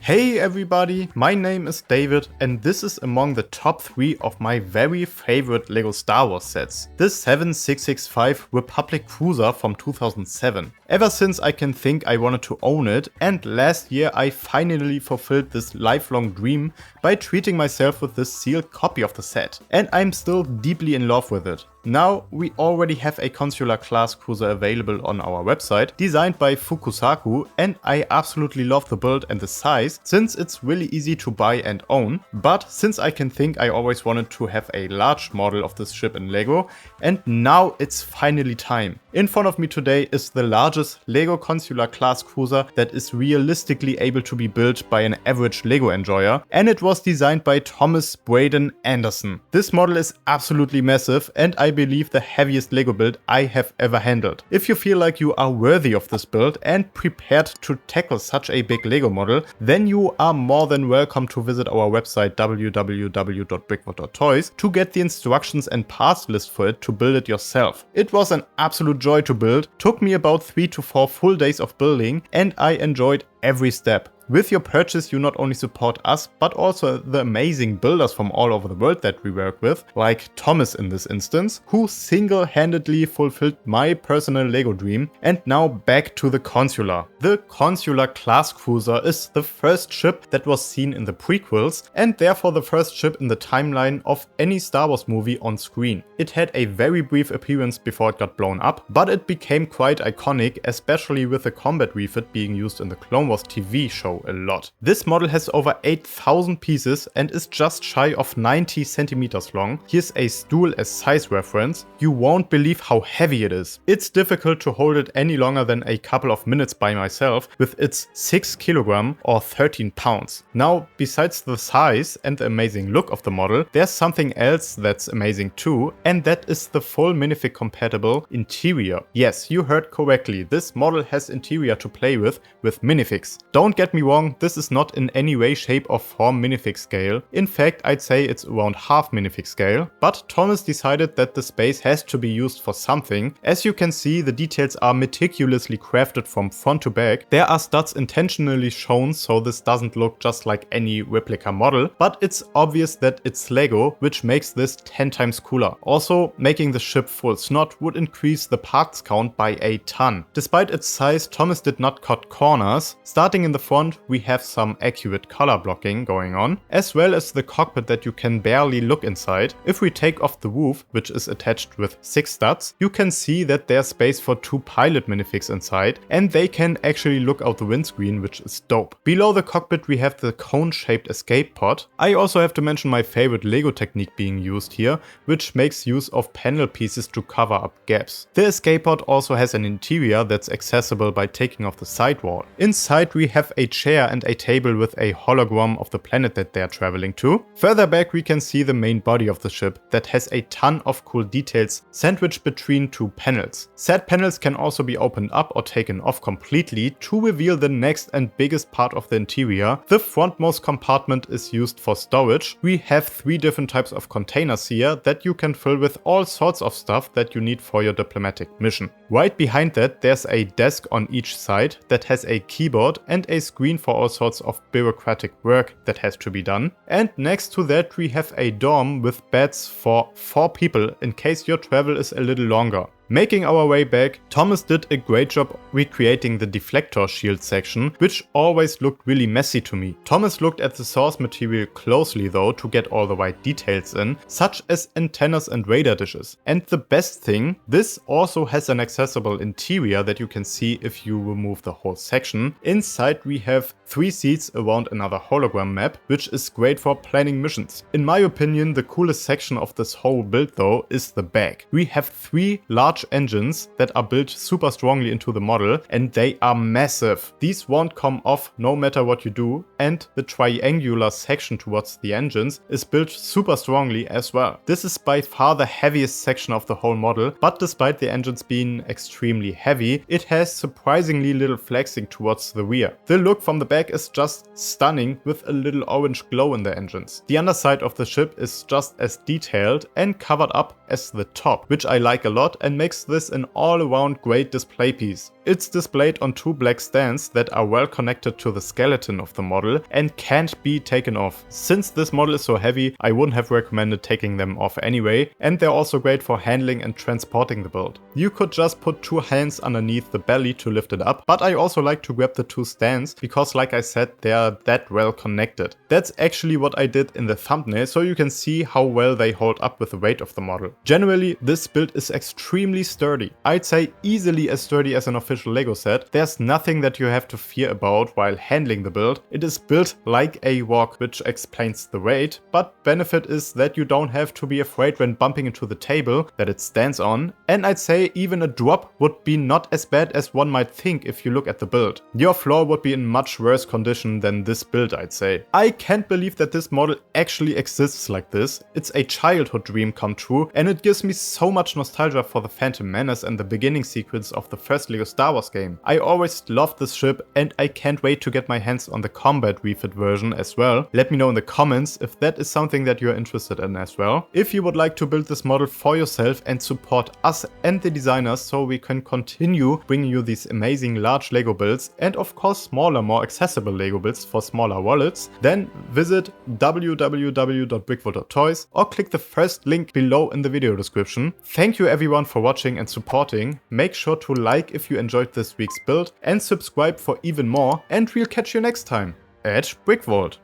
Hey everybody, my name is David and this is among the top 3 of my very favorite LEGO Star Wars sets, the 7665 Republic Cruiser from 2007. Ever since I can think I wanted to own it, and last year I finally fulfilled this lifelong dream by treating myself with this sealed copy of the set, and I'm still deeply in love with it. Now, we already have a Consular-class cruiser available on our website, designed by Fukusaku, and I absolutely love the build and the size, since it's really easy to buy and own. But since I can think, I always wanted to have a large model of this ship in LEGO, and now it's finally time. In front of me today is the largest LEGO Consular-class cruiser that is realistically able to be built by an average LEGO enjoyer, and it was designed by Thomas Braden Anderson. This model is absolutely massive, and I believe the heaviest LEGO build I have ever handled. If you feel like you are worthy of this build and prepared to tackle such a big LEGO model, then you are more than welcome to visit our website www.brickvault.toys to get the instructions and parts list for it to build it yourself. It was an absolute joy to build, took me about 3 to 4 full days of building, and I enjoyed every step. With your purchase, you not only support us, but also the amazing builders from all over the world that we work with, like Thomas in this instance, who single-handedly fulfilled my personal LEGO dream. And now back to the Consular. The Consular-class cruiser is the first ship that was seen in the prequels, and therefore the first ship in the timeline of any Star Wars movie on screen. It had a very brief appearance before it got blown up, but it became quite iconic, especially with the combat refit being used in the Clone Wars TV show a lot. This model has over 8,000 pieces and is just shy of 90 centimeters long. Here's a stool as size reference. You won't believe how heavy it is. It's difficult to hold it any longer than a couple of minutes by myself with its 6 kg or 13 pounds. Now, besides the size and the amazing look of the model, there's something else that's amazing too, and that is the full minifig compatible interior. Yes, you heard correctly. This model has interior to play with minifigs. Don't get me wrong, this is not in any way, shape or form minifig scale. In fact, I'd say it's around half minifig scale, but Thomas decided that the space has to be used for something. As you can see, the details are meticulously crafted from front to back. There are studs intentionally shown so this doesn't look just like any replica model, but it's obvious that it's LEGO, which makes this 10 times cooler. Also, making the ship full snot would increase the parts count by a ton. Despite its size, Thomas did not cut corners. Starting in the front, we have some accurate color blocking going on, as well as the cockpit that you can barely look inside. If we take off the roof, which is attached with 6 studs, you can see that there's space for 2 pilot minifigs inside, and they can actually look out the windscreen, which is dope. Below the cockpit we have the cone-shaped escape pod. I also have to mention my favorite LEGO technique being used here, which makes use of panel pieces to cover up gaps. The escape pod also has an interior that's accessible by taking off the sidewall. Inside we have a chair and a table with a hologram of the planet that they're traveling to. Further back we can see the main body of the ship that has a ton of cool details sandwiched between 2 panels. Said panels can also be opened up or taken off completely to reveal the next and biggest part of the interior. The frontmost compartment is used for storage. We have 3 different types of containers here that you can fill with all sorts of stuff that you need for your diplomatic mission. Right behind that there's a desk on each side that has a keyboard and a screen for all sorts of bureaucratic work that has to be done. And next to that we have a dorm with beds for 4 people in case your travel is a little longer. Making our way back, Thomas did a great job recreating the deflector shield section, which always looked really messy to me. Thomas looked at the source material closely though to get all the right details in, such as antennas and radar dishes. And the best thing, this also has an accessible interior that you can see if you remove the whole section. Inside we have 3 seats around another hologram map, which is great for planning missions. In my opinion, the coolest section of this whole build though is the back. We have 3 large engines that are built super strongly into the model, and they are massive. These won't come off no matter what you do, and the triangular section towards the engines is built super strongly as well. This is by far the heaviest section of the whole model, but despite the engines being extremely heavy, it has surprisingly little flexing towards the rear. The look from the back is just stunning with a little orange glow in the engines. The underside of the ship is just as detailed and covered up as the top, which I like a lot and makes this an all-around great display piece. It's displayed on 2 black stands that are well connected to the skeleton of the model and can't be taken off. Since this model is so heavy, I wouldn't have recommended taking them off anyway, and they're also great for handling and transporting the build. You could just put 2 hands underneath the belly to lift it up, but I also like to grab the 2 stands because, like I said, they are that well connected. That's actually what I did in the thumbnail, so you can see how well they hold up with the weight of the model. Generally, this build is extremely sturdy. I'd say easily as sturdy as an official LEGO set. There's nothing that you have to fear about while handling the build. It is built like a wok, which explains the weight, but benefit is that you don't have to be afraid when bumping into the table that it stands on, and I'd say even a drop would be not as bad as one might think if you look at the build. Your floor would be in much worse condition than this build, I'd say. I can't believe that this model actually exists like this. It's a childhood dream come true, and it gives me so much nostalgia for the Phantom Menace and the beginning sequence of the first LEGO Star Wars game. I always loved this ship, and I can't wait to get my hands on the combat refit version as well. Let me know in the comments if that is something that you're interested in as well. If you would like to build this model for yourself and support us and the designers so we can continue bringing you these amazing large LEGO builds and of course smaller, more accessible LEGO builds for smaller wallets, then visit www.brickvault.toys or click the first link below in the video description. Thank you everyone for watching and supporting. Make sure to like if you enjoyed this week's build and subscribe for even more, and we'll catch you next time at BrickVault.